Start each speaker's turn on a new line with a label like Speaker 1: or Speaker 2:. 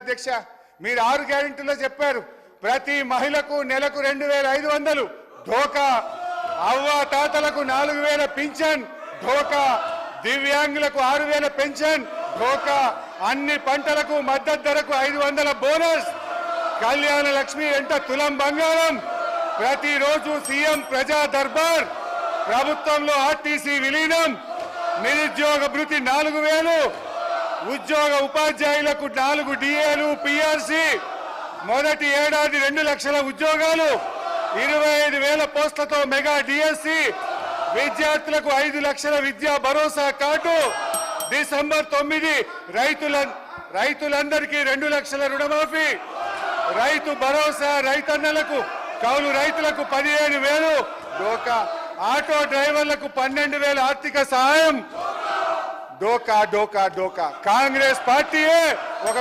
Speaker 1: అధ్యక్ష మీరు 6 గ్యారెంటీలో చెప్పారు ప్రతి మహిళకు నెలకు 2500 ధోకా, అవ్వ తాతలకు 4000 పింఛన్ ధోకా, దివ్యాంగులకు 6000 పెన్షన్ ధోకా, అన్ని పంటలకు మద్దతు ధరకు 500 బోనస్, కళ్యాణ లక్ష్మి వెంట తులం బంగారం, ప్రతిరోజు సీఎం ప్రజా దర్బార్, ప్రభుత్వంలో ఆర్టీసీ విలీనం, నిరుద్యోగ భృతి 4000, ఉద్యోగ ఉపాధ్యాయులకు 4 డిఏలు పిఆర్సీ, మొదటి ఏడాది 2 లక్షల ఉద్యోగాలు, 25,000 పోస్టులతో మెగా డిఎస్సి, విద్యార్థులకు 5 లక్షల విద్యా భరోసా కార్డు, డిసెంబర్ 9 రైతులందరికీ 2 లక్షల రుణమాఫీ, రైతు భరోసా రైతన్నలకు కౌలు రైతులకు 15,000 డోకా, ఆటో డ్రైవర్లకు 12,000 ఆర్థిక సహాయం. డోకా డోకా డోకా. కాంగ్రెస్ పార్టీయే ఒక